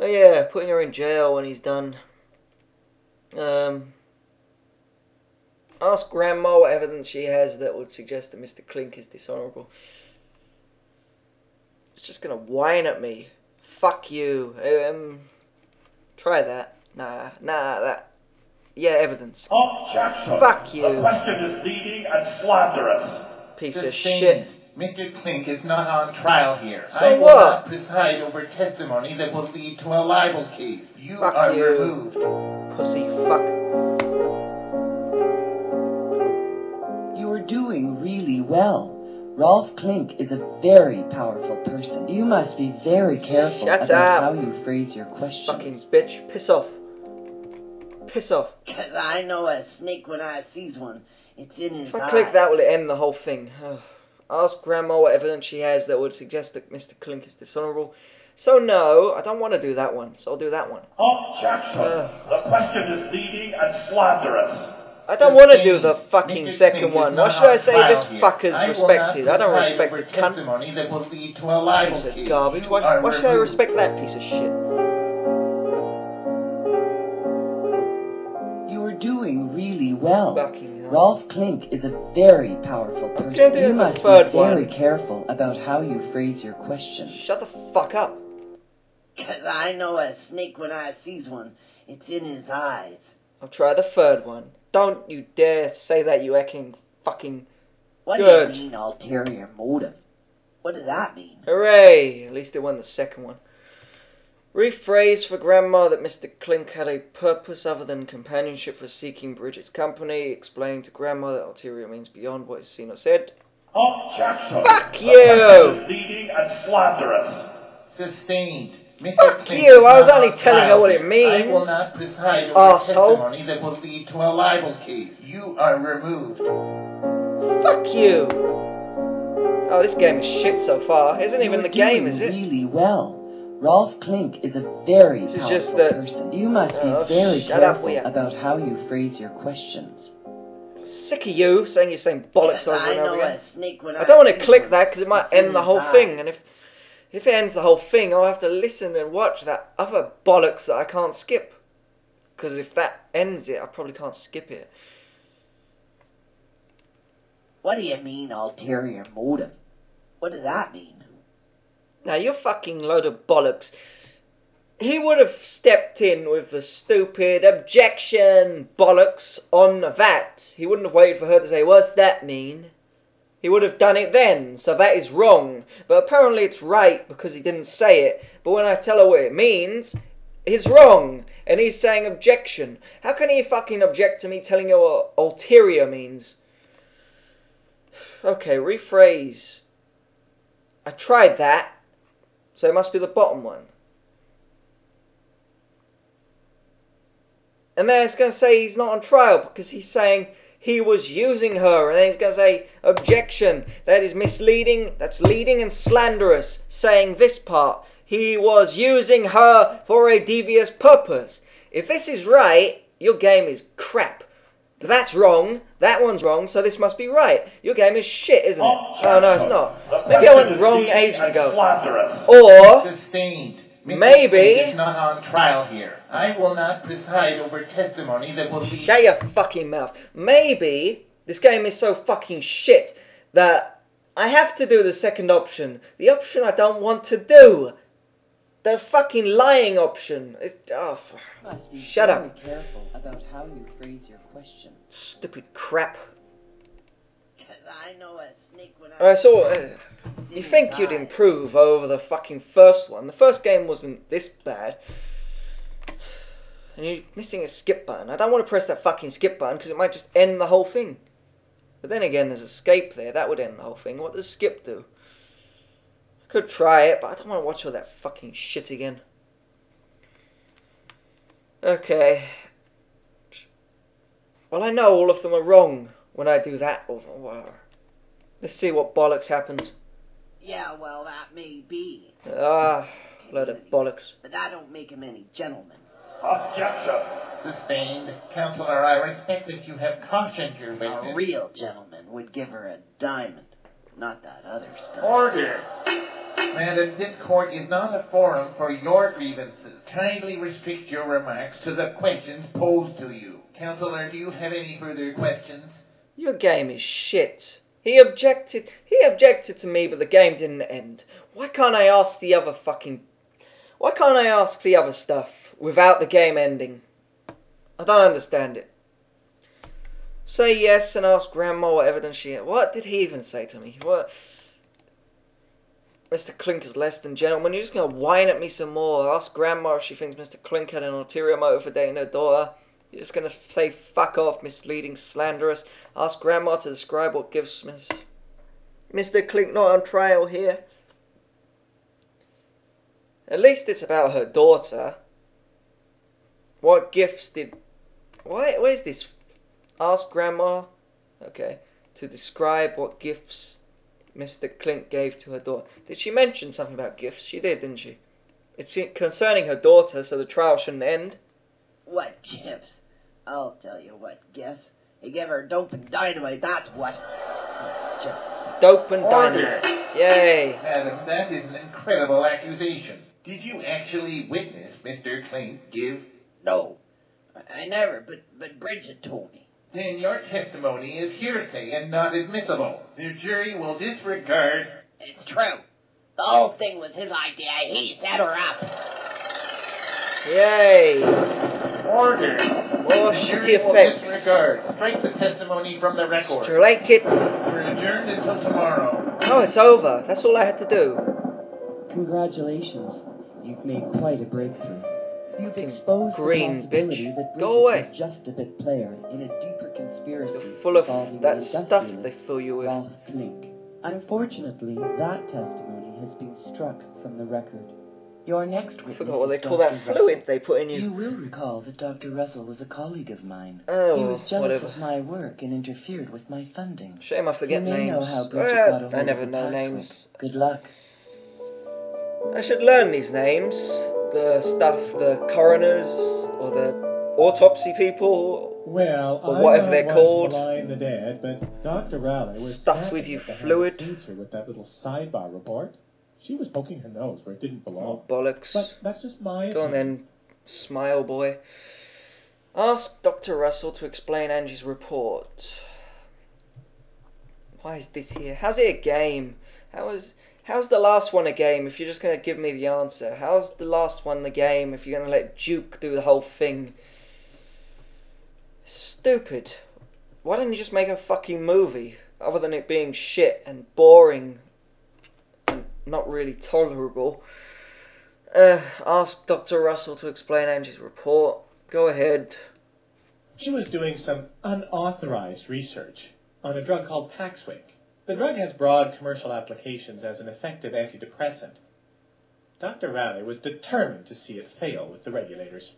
Oh yeah, putting her in jail when he's done. Ask Grandma what evidence she has that would suggest that Mr. Clink is dishonourable. It's just gonna whine at me. Fuck you. Try that. Nah, that. Yeah, evidence. Objection. Fuck you. The question is leading and slanderous. Piece of shit. Mr. Clink is not on trial here. So I will what? not preside over testimony that will lead to a libel case. You are removed. Pussy fuck. You are doing really well. Rolf Clink is a very powerful person. You must be very careful Shut about up. how you phrase your questions. Fucking bitch. Piss off. Piss off. 'Cause I know a snake when I sees one. It's in his If I eye. click that, will it end the whole thing? Ask Grandma what evidence she has that would suggest that Mr. Clink is dishonourable. So no, I don't want to do that one, so I'll do that one. Objection. The question is leading and slanderous. I don't want to do the fucking second one. Why should I say this fucker's respected? I don't respect the cunt. That will lead to a libel Piece of case. garbage. Why should I respect that piece of shit? You are doing really well. Fucking hell. Rolf Clink is a very powerful person. gonna do You the must third be very one. careful about how you phrase your questions. Shut the fuck up. 'Cause I know a snake when I sees one. It's in his eyes. I'll try the third one. Don't you dare say that, you hecking fucking... What Good. do you mean ulterior motive? What does that mean? Hooray! At least it won the second one. Rephrase for Grandma that Mr. Clink had a purpose other than companionship for seeking Bridget's company. Explain to Grandma that ulterior means beyond what is seen or said. Objection. Fuck The you! question is leading and slanderous. Sustained. Mr. Fuck Clink you, is I was not only on telling her trial what it here. I will means. not preside over Asshole. testimony that will lead to a libel case. You are removed. Fuck you! Oh, this game is shit so far. Isn't You even are the game, doing is it? really well. Rolf Clink is a very This is powerful just that- person. You must Oh, be very shut up, careful will ya? about how you phrase your questions. Sick of you saying you're saying bollocks 'Cause over I and over know again. a snake when I don't want to sees click one. that because it might It's in end the his whole eye. thing, and if it ends the whole thing, I'll have to listen and watch that other bollocks that I can't skip. Because if that ends it, I probably can't skip it. What do you mean ulterior motive? What does that mean? Now, you're fucking load of bollocks. He would have stepped in with the stupid objection bollocks on that. He wouldn't have waited for her to say, what's that mean? He would have done it then, so that is wrong. But apparently it's right because he didn't say it. But when I tell her what it means, it's wrong. And he's saying objection. How can he fucking object to me telling her what ulterior means? Okay, rephrase. I tried that, so it must be the bottom one. And then it's going to say he's not on trial because he's saying he was using her. And then he's going to say, objection, that is misleading, that's leading and slanderous, saying this part. He was using her for a devious purpose. If this is right, your game is crap. That's wrong, that one's wrong, so this must be right. Your game is shit, isn't it? Oh, no, it's not. Maybe I went wrong ages ago. Or... Sustained. Mr. Maybe- Clink is not on trial here. I will not preside over testimony that will lead... Shut your fucking mouth. Maybe this game is so fucking shit that I have to do the second option. The option I don't want to do. The fucking lying option. It's, oh, You must be shut very up. careful about how you phrase your questions. Stupid crap. 'Cause I know a snake when I saw... you think you'd improve? improve over the fucking first one. The first game wasn't this bad. And you're missing a skip button. I don't want to press that fucking skip button because it might just end the whole thing. But then again, there's escape there. That would end the whole thing. What does skip do? I could try it, but I don't want to watch all that fucking shit again. Okay. Well, I know all of them are wrong when I do that. Let's see what bollocks happens. Yeah, well, that may be. Ah, load of bollocks. But that don't make him any gentleman. Objection. Sustained. Counselor, I respect that you have cautioned your A witness. real gentleman would give her a diamond, not that other stuff. Order. Madam, this court is not a forum for your grievances. Kindly restrict your remarks to the questions posed to you. Counselor, do you have any further questions? Your game is shit. He objected to me, but the game didn't end. Why can't I ask the other stuff without the game ending? I don't understand it. Say yes and ask Grandma what evidence she had. What did he even say to me? What? Mr. Clink is less than gentleman. You're just going to whine at me some more. Ask Grandma if she thinks Mr. Clink had an ulterior motive for dating her daughter. You're just going to say fuck off, misleading, slanderous. Ask Grandma to describe what gives Mr. Clink not on trial here. At least it's about her daughter. What gifts did... Where's this? Ask Grandma, okay, to describe what gifts Mr. Clink gave to her daughter. Did she mention something about gifts? She did, didn't she? It's concerning her daughter, so the trial shouldn't end. What gifts? I'll tell you what gifts. He gave her dope and dynamite, that's what. Dope and dynamite. Yay. Madam, that is an incredible accusation. Did you actually witness Mr. Clink give? No, I never, but Bridget told me. Then your testimony is hearsay and not admissible. The jury will disregard... It's true. The whole thing was his idea. He set her up. Yay. Order. More shitty effects. Disregard. Strike the testimony from the record. Strike it. We're adjourned until tomorrow. Oh, it's over. That's all I had to do. Congratulations. You've made quite a breakthrough. You've Fucking exposed green the possibility bitch. that Go away. Bridget was just a bit player in a deeper conspiracy. You're full of involving that the stuff they industrialist fill you with. Ralph Clink. Unfortunately, that testimony has been struck from the record. Your next I witness forgot what they is call that Dr. fluid Russell. they put in You you. will recall that Dr. Russell was a colleague of mine. Oh, he was jealous whatever. of my work and interfered with my funding. Shame I forget you may names. know how Bridget got a hold I of never the know password. names. Good luck. I should learn these names. The stuff, the coroners, or the autopsy people. Well, Or whatever they're called. Blind the dead, but Dr. Raleigh was Stuff with you tapping at the fluid. teacher with that little sidebar report. She was poking her nose where it didn't belong. Oh, bollocks. But that's just my Go on then, smile boy. Ask Dr. Russell to explain Angie's report. Why is this here? How's it a game? How's the last one a game if you're just going to give me the answer? How's the last one the game if you're going to let Duke do the whole thing? Stupid. Why didn't you just make a fucking movie? Other than it being shit and boring and not really tolerable. Ask Dr. Russell to explain Angie's report. Go ahead. She was doing some unauthorized research on a drug called Paxwick. The drug has broad commercial applications as an effective antidepressant. Dr. Raleigh was determined to see it fail with the regulators.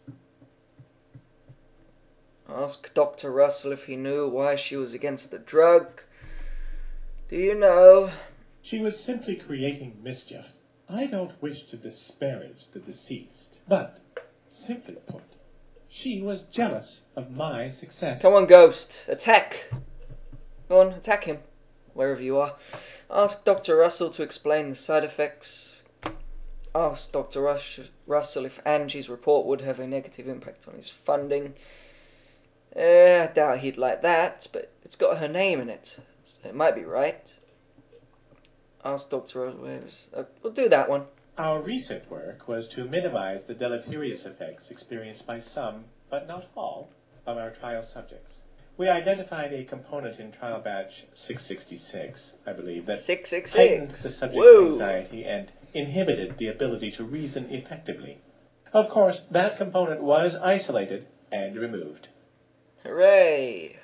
Ask Dr. Russell if he knew why she was against the drug. Do you know? She was simply creating mischief. I don't wish to disparage the deceased, but, simply put, she was jealous of my success. Come on, Ghost. Attack. Go on, attack him. Wherever you are. Ask Dr. Russell to explain the side effects. Ask Dr. Russell if Angie's report would have a negative impact on his funding. I doubt he'd like that, but it's got her name in it, so it might be right. Ask Dr. Russell. We'll do that one. Our recent work was to minimize the deleterious effects experienced by some, but not all, of our trial subjects. We identified a component in trial batch 666, I believe, that heightened the 666. subject's Whoa. anxiety and inhibited the ability to reason effectively. Of course, that component was isolated and removed. Hooray!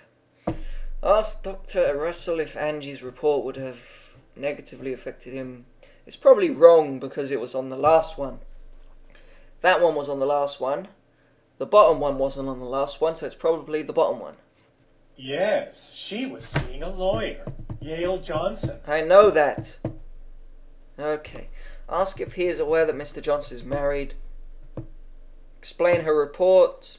Ask Dr. Russell if Angie's report would have negatively affected him. It's probably wrong because it was on the last one. That one was on the last one. The bottom one wasn't on the last one, so it's probably the bottom one. Yes, she was seeing a lawyer, Yale Johnson. I know that. Okay. Ask if he is aware that Mr. Johnson is married. Explain her report.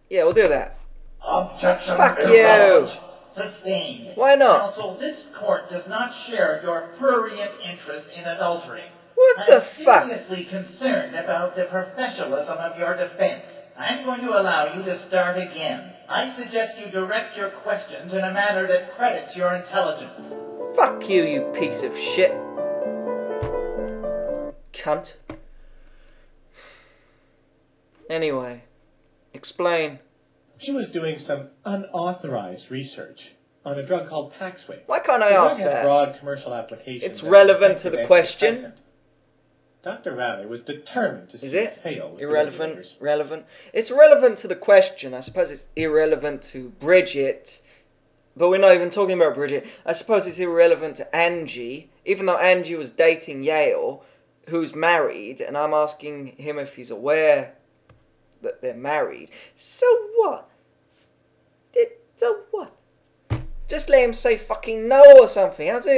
Yeah, we'll do that. Objection Fuck is you! lodged. Sustained. Why not? Counsel, this court does not share your prurient interest in adultery. What the fuck? I'm seriously concerned about the professionalism of your defense. I'm going to allow you to start again. I suggest you direct your questions in a manner that credits your intelligence. Fuck you, you piece of shit. Cunt. Anyway, explain. She was doing some unauthorized research on a drug called Paxwick. Why can't I The ask drug has that? broad commercial applications. It's as an relevant to the effective question. antidepressant. Dr. Raleigh was determined to Is see it? fail with the Irrelevant? regulators. Relevant? It's relevant to the question. I suppose it's irrelevant to Bridget. But we're not even talking about Bridget. I suppose it's irrelevant to Angie. Even though Angie was dating Yale, who's married. And I'm asking him if he's aware that they're married. So what? So what? Just let him say fucking no or something. How's it